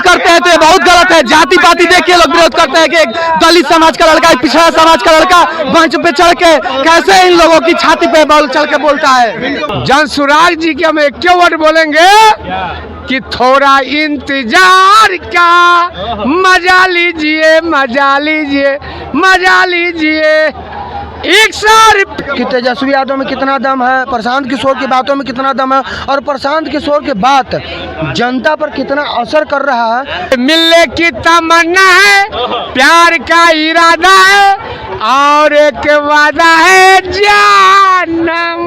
करते हैं तो ये बहुत गलत है। जाति पाति देख के लोग विरोध करते हैं कि एक दलित समाज का लड़का, एक पिछड़ा समाज का लड़का मंच पे चढ़ के कैसे इन लोगों की छाती पे चढ़ के बोलता है। जनसुराज जी के हम एक वर्ड बोलेंगे कि थोड़ा इंतजार का मजा लीजिए, मजा लीजिए, मजा लीजिए। एक सार कि तेजस्वी यादव में कितना दम है, प्रशांत किशोर की बातों में कितना दम है और प्रशांत किशोर की बात जनता पर कितना असर कर रहा है। मिलने की तमन्ना है, प्यार का इरादा है और एक वादा है जानम।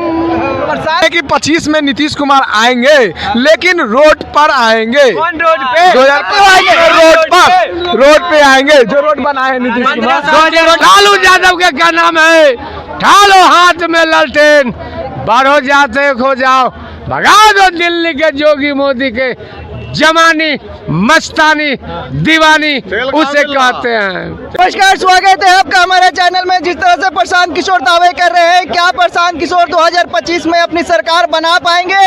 कि 25 में नीतीश कुमार आएंगे, लेकिन रोड पर आएंगे। कौन रोड पे? 2025 रोड पे आएंगे, जो रोड बनाए नीतीश कुमार। लालू यादव के क्या नाम है? ठालो हाथ में ललटेन, बढ़ो जाते खो जाओ, भगा दो दिल्ली के जोगी मोदी के जमानी मस्तानी दीवानी उसे कहते हैं। नमस्कार, स्वागत है आपका हमारे चैनल में। जिस तरह से प्रशांत किशोर दावे कर रहे हैं, क्या प्रशांत किशोर 2025 में अपनी सरकार बना पाएंगे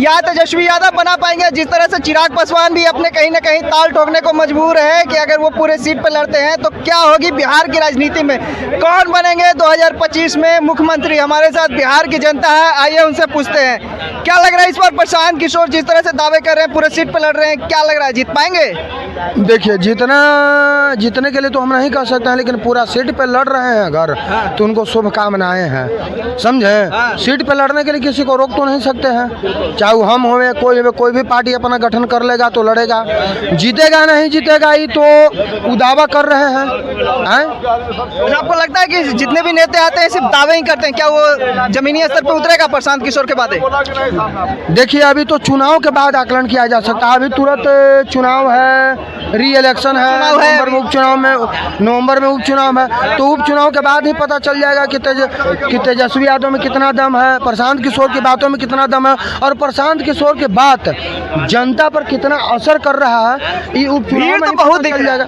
या तेजस्वी यादव बना पाएंगे? जिस तरह से चिराग पासवान भी अपने कहीं ना कहीं ताल ठोकने को मजबूर है कि अगर वो पूरे सीट पर लड़ते हैं तो क्या होगी बिहार की राजनीति में, कौन बनेंगे 2025 में मुख्यमंत्री? हमारे साथ बिहार की जनता है, आइए उनसे पूछते हैं क्या लग रहा है इस बार प्रशांत किशोर जिस तरह से दावे कर रहे हैं, पूरे सीट पर लड़ रहे हैं, क्या लग रहा है जीत पाएंगे? देखिए, जीतने के लिए तो हम नहीं कह सकते हैं, लेकिन पूरा सीट पे लड़ रहे हैं अगर तो उनको शुभकामनाएं हैं, समझे। सीट पे लड़ने के लिए किसी को रोक तो नहीं सकते हैं, चाहे वो हम होवे कोई भी पार्टी अपना गठन कर लेगा तो लड़ेगा। जीतेगा नहीं जीतेगा ये तो वो दावा कर रहे हैं। आपको लगता है कि जितने भी नेता आते हैं सिर्फ दावे ही करते हैं, क्या वो जमीनी स्तर पर उतरेगा प्रशांत किशोर के बाद? देखिए, अभी तो चुनाव के बाद आकलन किया जा सकता है। अभी तुरंत चुनाव है, री इलेक्शन है, नवंबर में उपचुनाव है, तो उपचुनाव के बाद ही पता चल जाएगा कि तेजस्वी यादव में कितना दम है, प्रशांत किशोर की बातों में कितना दम है और प्रशांत किशोर की बात जनता पर कितना असर कर रहा है। ये उपचुनाव में बहुत दिख जाएगा।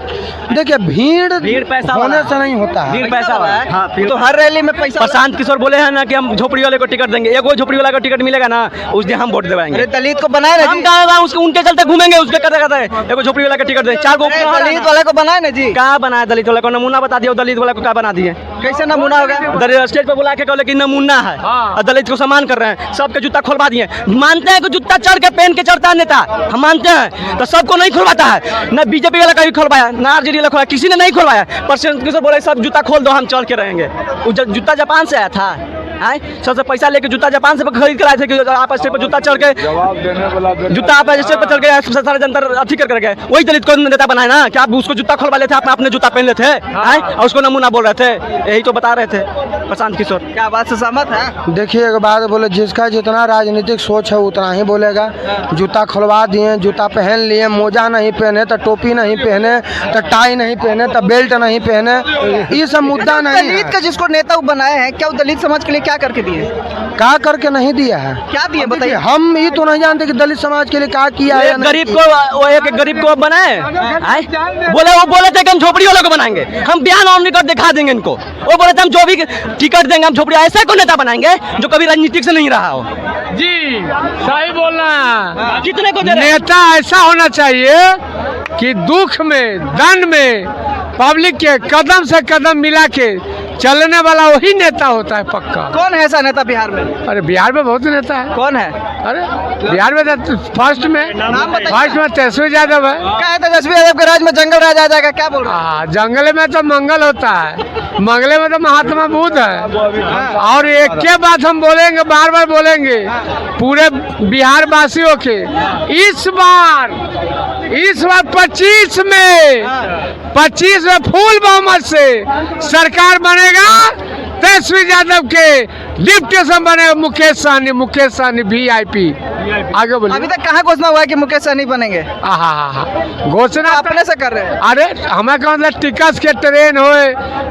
देखिए, भीड़ पैसा होने से नहीं होता है, भीड़ पैसा वाला है। हाँ, तो हर रैली में पैसा। प्रशांत किशोर बोले हैं ना कि हम झोपड़ी वाले को टिकट देंगे, एक वो झोपड़ी वाला को टिकट मिलेगा ना उस दिन हम वोट दिलाएंगे। दलित को बनाए ना, हम कहाँ उसके उनके चलते घूमेंगे, उसके करते एक झोपड़ी वाला का टिकट दें, 4 गो दलित वाले को बनाए ना जी। कहाँ बनाया दलित वाला को? नमूना बता दिया, दलित वाला को क्या बना दिए? कैसे नमूना होगा? स्टेज पर बुला के कहले कि नमूना है और दलित को सम्मान कर रहे हैं, सबके जूता खोलवा दिए। मानते हैं कि जूता चढ़ के पहन के चढ़ता है नेता, हम मानते हैं, तो सबको नहीं खुलवाता है। न बीजेपी वाला का भी खुलवाया, न आरजेडी वाला खुलवाया, किसी ने नहीं खुलवाया। प्रशांत किशोर बोले सब जूता खोल दो, हम चढ़ के रहेंगे। जूता जापान से आया था, सबसे पैसा लेके जूता जापान से खरीद कर आए थे कि आप स्टेज पर जूता चढ़ के जूता आप स्टेज पर चढ़ के सारे जनता अथी कर गए। वही दलित को नेता बनाए ना कि आप उसको जूता खोलवा लेते, आप अपने जूता पहन लेते और उसको नमूना बोल रहे थे। यही तो बता रहे थे प्रशांत किशोर। क्या बात से सहमत है? देखिए, एक बात बोले, जिसका जितना राजनीतिक सोच है उतना ही बोलेगा। जूता खुलवा दिए, जूता पहन लिए, मोजा नहीं पहने तो टोपी नहीं पहने तो टाई नहीं पहने तो बेल्ट नहीं पहने, ये सब मुद्दा नहीं। दलित का जिसको नेता बनाए हैं, क्या वो दलित समाज के लिए क्या करके दिए? क्या करके नहीं दिया है? क्या दिए बताइए? हम ये तो नहीं जानते कि दलित समाज के लिए क्या किया है। गरीब को वो एक गरीब को बनाए, वो बोले थे कि हम झोपड़ी वालों को बनाएंगे, हम बयान ऑन रिकॉर्ड दिखा देंगे इनको। वो बोले थे हम जो भी टिकट देंगे हम झोपड़ी, ऐसा को नेता बनाएंगे जो कभी राजनीतिक से नहीं रहा हो। जी सही बोलना है। कितने को नेता ऐसा होना चाहिए कि दुख में दंड में पब्लिक के कदम से कदम मिला के चलने वाला वही नेता होता है पक्का। कौन है ऐसा नेता बिहार में? अरे बिहार में बहुत नेता है। कौन है? अरे बिहार में फर्स्ट में तेजस्वी यादव है। क्या है तेजस्वी यादव के राज में जंगल राज आ जाएगा, क्या बोल रहे हैं? जंगल में तो मंगल होता है, मंगले में तो महात्मा बुद्ध है। और एक के बात हम बोलेंगे, बार बार बोलेंगे पूरे बिहार वासियों के, इस बार 25 में फुल बहुमत से सरकार बनेगा। तेजस्वी यादव के डिप्टेशन बनेगा मुकेश सहनी VIP। आगे बोलिए। अभी तक कहाँ घोषणा हुआ है कि मुकेश सहनी बनेंगे? घोषणा अपने से कर रहे हैं। अरे हमें कौन सा टिकट के ट्रेन हो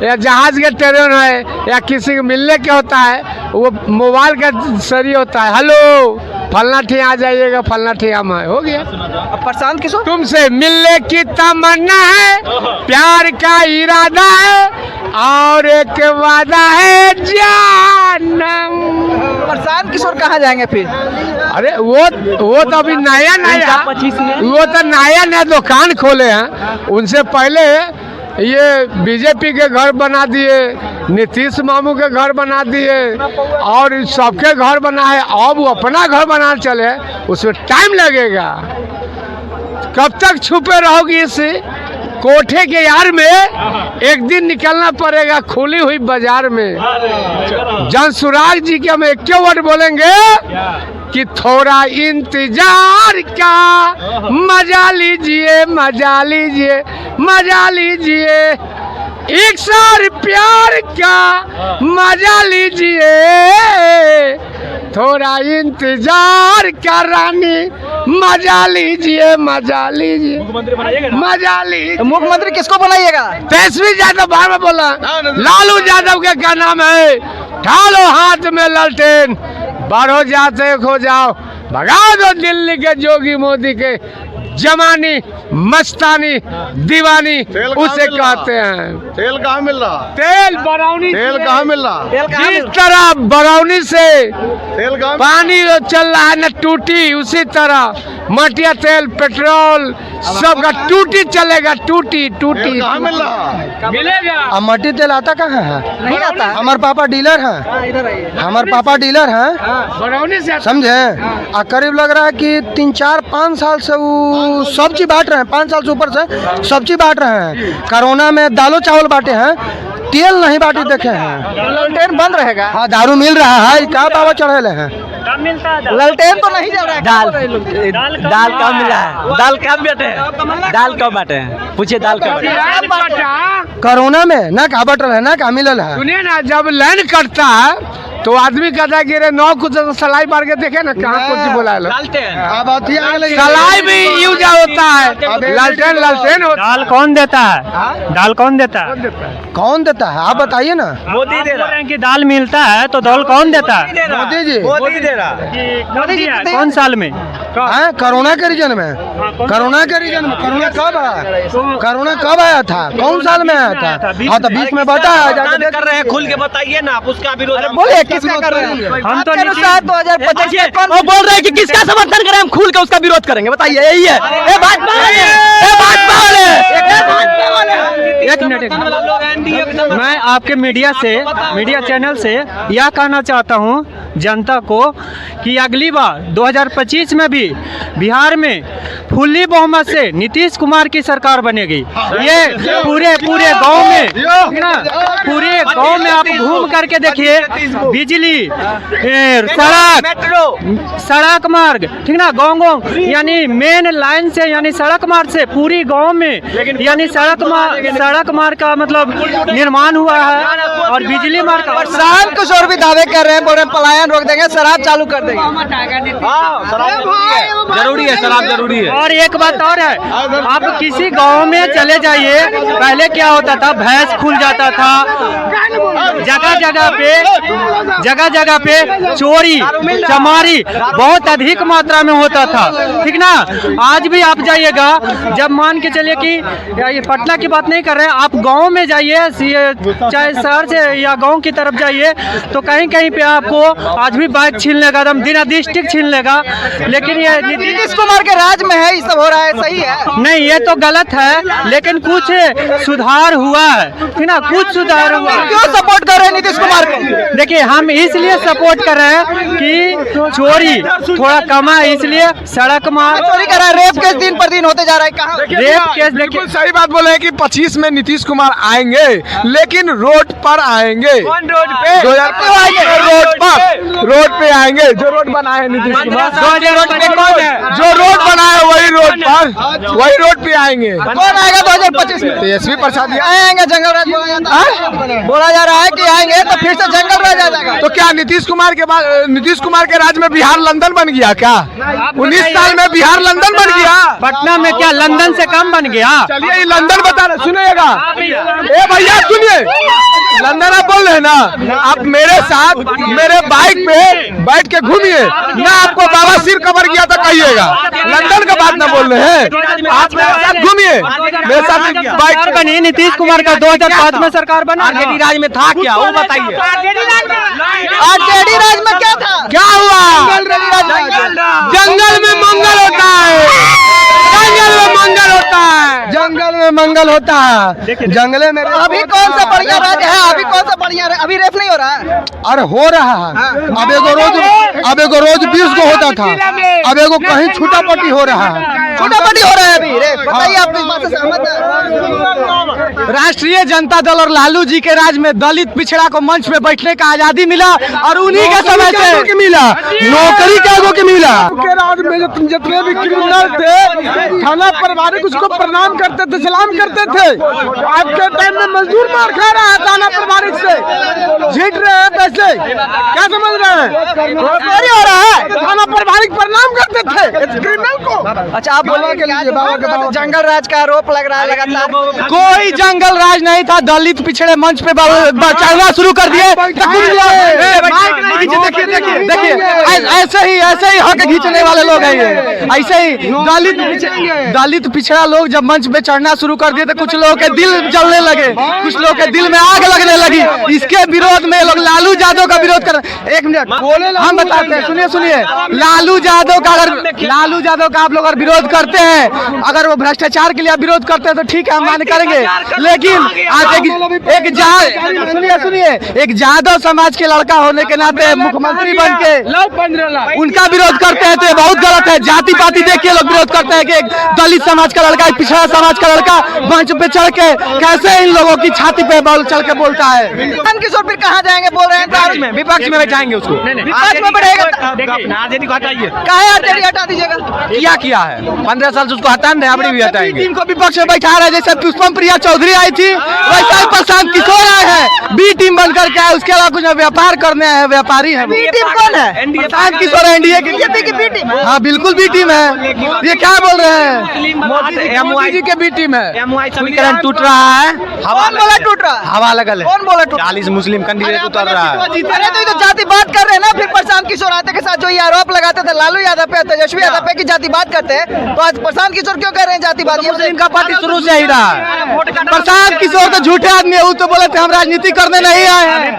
या जहाज के ट्रेन हो या किसी को मिलने के होता है, वो मोबाइल का सरी होता है, हेलो फलना ठी आ जाइएगा, फलना ठी हम हो गया। अब प्रशांत किशोर तुमसे मिलने की तमन्ना है, प्यार का इरादा है और एक वादा है जानम। प्रशांत किशोर कहाँ जाएंगे फिर? अरे वो तो अभी नया 25 में वो तो नया दुकान खोले हैं। उनसे पहले ये बीजेपी के घर बना दिए, नीतीश मामू के घर बना दिए और सबके घर बना है। अब वो अपना घर बनाने चले, उसमें टाइम लगेगा। कब तक छुपे रहोगी इस कोठे के यार में? एक दिन निकलना पड़ेगा खुली हुई बाजार में। जनसुराज जी के हम एक वर्ड बोलेंगे कि थोड़ा इंतजार का मजा लीजिए, मजा लीजिए, मजा लीजिए, एक सार प्यार का मजा लीजिए, थोड़ा इंतजार का रानी मजा लीजिए, मजा लीजिए, मजा लीजिए। तो मुख्यमंत्री किसको बनाइएगा? तेजस्वी यादव बार में बोला। लालू यादव के क्या नाम है? ढालो हाथ में ललटेन, बढ़ो जाते खो जाओ, भगा दो दिल्ली के जोगी मोदी के जमानी मस्तानी दीवानी उसे कहते हैं। तेल कहाँ मिल रहा? तेल बरौनी, तेल कहाँ मिल रहा? जिस तरह बरौनी से तेल कहाँ पानी चल रहा है न टूटी, उसी तरह मटिया तेल पेट्रोल सबका टूटी चलेगा, टूटी टूटी कहाँ मिल रहा? मिलेगा। अब मट्टी तेल आता कहाँ है? नहीं आता है। हमारे पापा डीलर हैं, इधर आइए। हमारे पापा डीलर हैं, बरौनी से समझे? आ करीब लग रहा है कि 3-4-5 साल से वो सब्जी बांट रहे हैं, 5 साल से ऊपर से सब्जी बांट रहे हैं। कोरोना में दालों चावल बांटे हैं, तेल नहीं बांटे देखे हैं। ललटेन बंद रहेगा? हाँ, दारू मिल रहा है, क्या बाबा चढ़ेले हैं? ललटेन तो नहीं जल रहा है। दाल दाल कब मिला है? दाल कब बांटे हैं? दाल कब बांटे हैं? पूछिए दाल कब बांटे हैं? कोरोना में ना का बट रहे ना का मिलल है। सुनिए ना, जब लाइन कटता है तो आदमी कहता है कि रे 9 कुछ सलाई मार के देखे ना कहाँ कुछ बोला लो। अब अथी आ गई। सलाई भी यूज होता है, लालटेन लालटेन होता दाल कौन देता है? दाल कौन देता है? कौन देता है आप बताइए ना। मोदी दे रहा है। कि दाल मिलता है तो दाल कौन देता है? मोदी जी। मोदी दे रहा है। कब दिया है? कौन साल में? हाँ, कोरोना के रीजन में। कोरोना के रीजन में। कोरोना कब आया? कोरोना कब आया था? कौन साल में आया था? हाँ, तो बीच में बता है, जाके देख। कर रहे हैं, खुल के बताइए ना आप उसका विरोध। बोलिए किसका कर रहे हैं? हम तो आपके अनुसार 2025 में कौन? वो बोल रहे हैं कि किसका समर्थन करें, हम खुल के उसका विरोध करेंगे। बताइए, यही है। ए भाजपा वाले, ए भाजपा वाले, ए भाजपा वाले। एक मिनट, मैं आपके मीडिया चैनल से यह कहना चाहता हूं जनता को कि अगली बार 2025 में भी बिहार में फुल्ली बहुमत से नीतीश कुमार की सरकार बनेगी। ये पूरे गांव में ना, पूरे गांव में आप घूम करके देखिए, बिजली, सड़क मार्ग, ठीक ना, गाँव यानी मेन लाइन से, यानी सड़क मार्ग से पूरी गांव में, यानी सड़क मार्ग का मतलब निर्माण हुआ है और बिजली मार्ग का। प्रशांत किशोर भी दावे कर रहे हैं, बोल रहे हैं पलायन रोक देंगे, शराब चालू कर देंगे। जरूरी है, शराब जरूरी है। और एक बात और है, आप किसी गांव में चले जाइए, पहले क्या होता था, भैंस खुल जाता था, जगह जगह पे चोरी चमारी बहुत अधिक मात्रा में होता था, ठीक ना। आज भी आप जाइएगा, जब मान के चलिए कि ये पटना की बात नहीं कर रहे हैं, आप गांव में जाइए, चाहे शहर से या गांव की तरफ जाइए, तो कहीं कहीं पे आपको आज भी बाइक छीन लेगा, एकदम दिना डिस्ट्रिक्ट छीन लेगा। लेकिन ये नीतीश कुमार के राज में है, ये सब हो रहा है, सही है? नहीं, ये तो गलत है, लेकिन कुछ सुधार हुआ है, ठीक ना, कुछ सुधार हुआ है। क्यों सपोर्ट कर रहे हैं नीतीश कुमार को? देखिए, हम इसलिए सपोर्ट कर रहे हैं कि चोरी थोड़ा कम है, इसलिए सड़क मार्ग। चोरी कर रहा है, रेप केस दिन पर दिन होते जा रहा है। कहाँ रेप केस बिल्कुल सही बात बोले हैं कि 25 में नीतीश कुमार आएंगे, लेकिन रोड पर आएंगे। कौन रोड पे? 2000 आएंगे रोड पे आएंगे। जो रोड बनाए हैं नीतीश कुमार, रोड पे कौन है? जो रोड बनाए वही रोड पर, वही रोड पे आएंगे। कौन आएगा 2025 में? तेजस्वी प्रसाद आएंगे, जंगल राज बोला जा रहा है कि आएंगे तो फिर से जंगल राज आ जाएगा। तो क्या नीतीश कुमार के बाद, नीतीश कुमार के राज में बिहार लंदन बन गया क्या? 19 साल में बिहार लंदन बन गया। पटना में क्या लंदन से कम बन गया? चलिए, ये लंदन बता रहे, सुनिएगा। ए भैया सुनिए, लंदन आप बोल रहे हैं ना, आप मेरे साथ मेरे बाइक पे बैठ के घूमिए ना, आपको बाबा सिर कवर किया था कहिएगा। लंदन का बात ना बोल रहे हैं, आप मेरे साथ घूमिए, मेरे साथ बाइक बनी नीतीश कुमार का 2005 में सरकार बना। आरजेडी राज में था, था क्या वो बताइए। आरजेडी राज में क्या था? क्या हुआ? जंगल में मंगल होता है, जंगल में मंगल होता है, जंगल में मंगल होता है, जंगले में अभी कौन सा बढ़िया राज्य है? अभी कौन सा बढ़िया अभी रेप नहीं हो रहा है? अरे हो रहा है। अब एगो रोज 20 को होता था, अब एगो कहीं छूटा पट्टी हो रहा है। छोटा पट्टी हो रहा है अभी रेप। बताइए आप इस बात से सहमत हैं? राष्ट्रीय जनता दल और लालू जी के राज में दलित पिछड़ा को मंच में बैठने का आजादी मिला और उन्हीं के समय से मिला, नौकरी क्या के मिला। के राज में जितने भी क्रिमिनल थे थाना प्रभारी उसको प्रणाम करते थे, सलाम करते थे। आज के टाइम में मजदूर मार खा रहा है थाना प्रभारी से, झीट रहे हैं पैसे। क्या समझ रहे हैं? हो रहा है। थाना प्रभारी प्रणाम करते थे क्रिमिनल को। अच्छा आप बोलिए जंगल राज का आरोप लग रहा है लगातार। कोई जंगल राज नहीं था। दलित पिछड़े मंच पे चढ़ना शुरू कर दिए। देखिए ऐसे ही हक खींचने वाले लोग हैं ये। ऐसे ही दलित पिछड़ा लोग जब मंच पे चढ़ना शुरू कर दिए तो कुछ लोगों के दिल जलने लगे, कुछ लोगों के दिल में आग लगने लगी। इसके विरोध में लोग लालू यादव का विरोध कर। एक मिनट हम बताते हैं, सुनिए। लालू यादव का आप लोग अगर विरोध करते हैं, अगर वो भ्रष्टाचार के लिए विरोध करते हैं तो ठीक है, हम मान्य करेंगे। लेकिन आज सुनिए एक यादव समाज के लड़का होने के नाते मुख्यमंत्री बन के उनका विरोध करते हैं तो ये बहुत गलत है। जाति पाति देख के लोग विरोध करते हैं कि एक दलित समाज का लड़का, एक पिछड़ा समाज का लड़का मंच पे चढ़ के कैसे इन लोगों की छाती पे चढ़ के बोलता है। किशोर फिर कहाँ जाएंगे बोल रहे हैं? विपक्ष में बैठाएंगे उसको। विपक्ष में बढ़ेगा। आरजेडी को हटाइए। काहे आरजेडी हटा दीजिएगा? किया है 15 साल से उसको हटा नहीं, अपनी भी हटाएंगे। टीम को विपक्ष में बैठा रहा है। जैसे पुष्पम प्रिया चौधरी आई थी वैसा ही प्रशांत किशोर आए हैं, बी टीम बनकर के आए। उसके अलावा कुछ व्यापार करने आए हैं, व्यापारी है। बी टीम कौन है? प्रशांत किशोर एनडीए की बी टीम। हाँ बिल्कुल बी टीम है। ये क्या बोल रहे हैं? मोदी जी के भी टीम है। समीकरण टूट रहा है। कौन बोला टूट रहा? हवा लगल है। कौन बोला टूट? 40 मुस्लिम कैंडिडेट उतर रहा है। अरे तो ये तो जाति बात कर रहे हैं ना। फिर प्रशांत किशोर आते के साथ जो ये आरोप लगाते थे लालू यादव पे, तेजस्वी यादव पे की जाति बात करते हैं, तो आज प्रशांत किशोर क्यों कर रहे हैं जाति बात? ये इनका पार्टी शुरू से ही रहा है। प्रशांत किशोर तो झूठे आदमी है, वो तो बोले थे हम राजनीति करने नहीं आए हैं।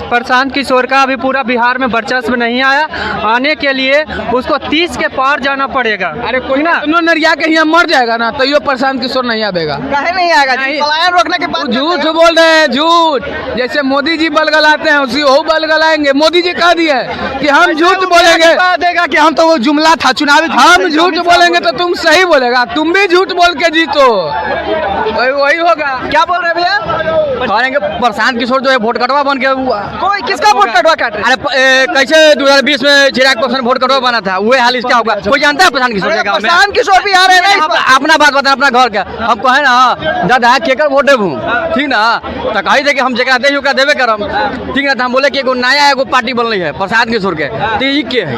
प्रशांत किशोर का अभी पूरा बिहार में वर्चस्व नहीं आया। आने के लिए उसको 30 के पार जाना पड़ेगा। अरे कोई ना नरिया के यहाँ मर जाएगा ना तो यो प्रशांत किशोर नहीं आवेगा। काहे नहीं आएगा? पलायन रोकने के बाद झूठ बोल रहे हैं, झूठ। जैसे मोदी जी बलगलाते हैं उसी वो बलगलाएंगे। मोदी जी कह दिए कि हम झूठ बोलेंगे, देगा कि हम तो वो जुमला था चुनावी, हम झूठ बोलेंगे तो तुम सही बोलेगा। तुम भी झूठ बोल के जीतो, वही होगा। क्या बोल रहे हैं भैया? कहेंगे प्रशांत किशोर जो है वोट कटवा बन के कोई किसका वोट कटवा काट रहे? अरे कैसे 2020 में चिराग पासवान वोट कटवा बना था, वो हाल इसका होगा। कोई जानता है प्रशांत किशोर के गाँव में? प्रशांत किशोर भी आ रहे हैं ना। अपना बात बता, अपना घर का हम कहे ना दादा केकर वोट देबू, ठीक ना? तो कही थे कि हम जगह दे ओकरा देवे करम, ठीक ना? तो हम बोले कि एगो नया एगो पार्टी बनल है प्रशांत किशोर के, तो ये के है?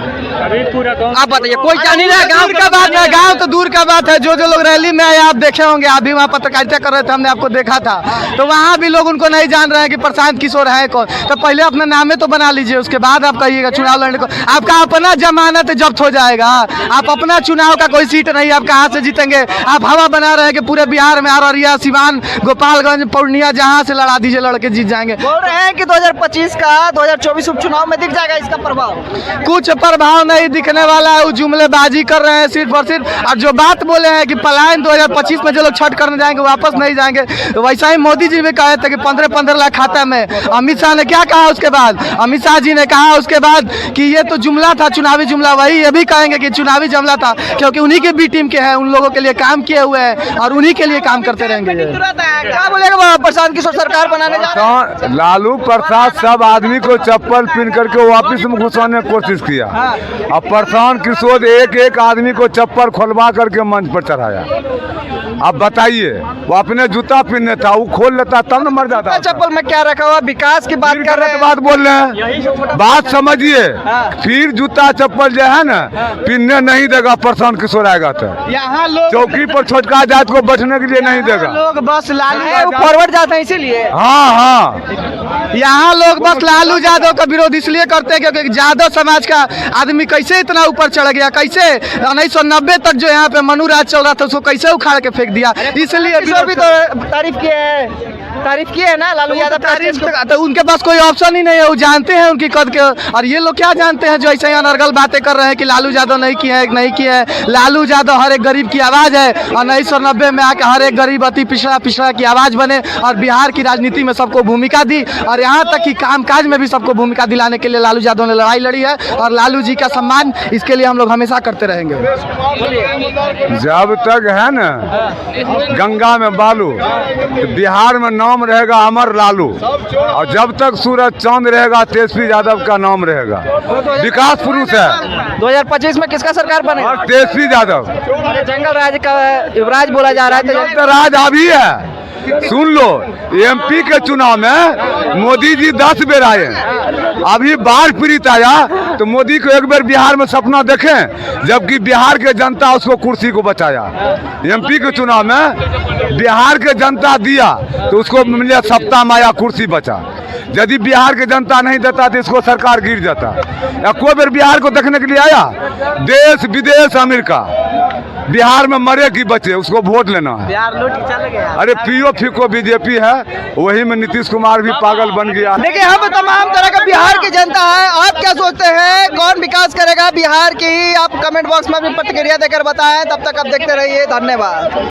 आप बताइए। कोई जान नहीं रहा। गाँव का बात है, गाँव तो दूर का बात है। जो लोग रैली में आए आप देखे होंगे, आप भी वहाँ पत्रकारिता कर रहे थे, हमने आपको देखा था। तो वहाँ भी लोग उनको नहीं जान रहे हैं कि प्रशांत किशोर है कौन। तो पहले अपना नामे तो बना लीजिए, उसके बाद आप कहिएगा चुनाव लड़ने को। आपका अपना जमानत जब्त हो जाएगा। आप अपना चुनाव का कोई सीट नहीं, आप कहाँ से जीतेंगे? आप हवा बना रहे हैं कि पूरे बिहार में अररिया, सिवान, गोपालगंज, पूर्णिया जहाँ से लड़ा दीजिए, लड़के जीत जाएंगे। बोल रहे हैं कि 2025 का 2024 उपचुनाव में दिख जाएगा इसका प्रभाव। कुछ प्रभाव नहीं दिखने वाला है। वो जुमलेबाजी कर रहे हैं सिर्फ और सिर्फ। और जो बात बोले हैं कि पलायन 2025 में जो लोग छठ करने जाएंगे वापस नहीं जाएंगे, तो वैसा ही मोदी जी भी कहे थे कि 15-15 लाख खाता में। अमित शाह ने क्या कहा उसके बाद? अमित शाह जी ने कहा उसके बाद कि ये तो जुमला था, चुनावी जुमला। वही ये भी कहेंगे कि चुनावी जुमला था, क्योंकि उन्हीं के बी टीम के हैं, उन लोगों के लिए काम किए हुए हैं और उन्हीं के लिए काम करते रहेंगे। क्या बोलेगा प्रशांत किशोर सरकार बनाने जा रहे हैं? लालू प्रसाद सब आदमी को चप्पल पहन करके वापिस में घुसाने की कोशिश किया। अब प्रशांत किशोर एक आदमी को चप्पल खोलवा करके मंच पर चढ़ाया। अब बताइए, वो अपने जूता पहनने था, वो खोल लेता तब न मर जाता। चप्पल में क्या रखा हुआ? विकास की बात कर रहे हैं। बात बोल रहे हैं, बात समझिए। फिर जूता चप्पल जो है ना पहनने नहीं देगा प्रशांत किशोर आएगा तो। यहाँ लोग चौकी पर छोटका जात को बैठने के लिए नहीं देगा। लोग बस लालू फॉरवर्ड जाते हैं इसीलिए। हाँ यहाँ लोग बस लालू यादव का विरोध इसलिए करते हैं क्योंकि यादव समाज का आदमी कैसे इतना ऊपर चढ़ गया, कैसे 1990 तक जो यहाँ पे मनु राज चल रहा था उसको कैसे उखाड़ के फेंक दिया, इसलिए भी तो तारीफ किया है। तारीफ की है ना लालू यादव तारीफ तो उनके पास कोई ऑप्शन ही नहीं है, वो जानते हैं उनकी कद के। और ये लोग क्या जानते हैं जो ऐसे ही अनर्गल बातें कर रहे हैं कि लालू यादव नहीं किए है नहीं किए है। लालू यादव हर एक गरीब की आवाज़ है, और 1990 में आके हर एक गरीब अति पिछड़ा की आवाज़ बने और बिहार की राजनीति में सबको भूमिका दी, और यहाँ तक कि कामकाज में भी सबको भूमिका दिलाने के लिए लालू यादव ने लड़ाई लड़ी है, और लालू जी का सम्मान इसके लिए हम लोग हमेशा करते रहेंगे। जब तक है ना गंगा में बालू, तो बिहार में नाम रहेगा अमर लालू, और जब तक सूरज चांद रहेगा तेजस्वी यादव का नाम रहेगा। विकास पुरुष है। 2025 में किसका सरकार बने? और तेजस्वी यादव। जंगल राज का युवराज बोला जा रहा है, तो राज अभी है। सुन लो, एमपी के चुनाव में मोदी जी 10 बेर आए, अभी बाढ़ पीड़ित आया तो मोदी को एक बार बिहार में सपना देखें, जबकि बिहार के जनता उसको कुर्सी को बचाया। एमपी के चुनाव में बिहार के जनता दिया तो उसको मिला सप्ताह माया कुर्सी बचा। यदि बिहार की जनता नहीं देता तो इसको सरकार गिर जाता। या कोई बार बिहार को देखने के लिए आया? देश विदेश अमेरिका, बिहार में मरे कि बचे उसको वोट लेना है। बिहार लूट के चले गया। अरे पीओ फीको बीजेपी है, वही में नीतीश कुमार भी पागल बन गया। देखिए हम तमाम तरह का बिहार की जनता है, आप क्या सोचते हैं कौन विकास करेगा बिहार की? आप कमेंट बॉक्स में भी प्रतिक्रिया देकर बताएं। तब तक आप देखते रहिए, धन्यवाद।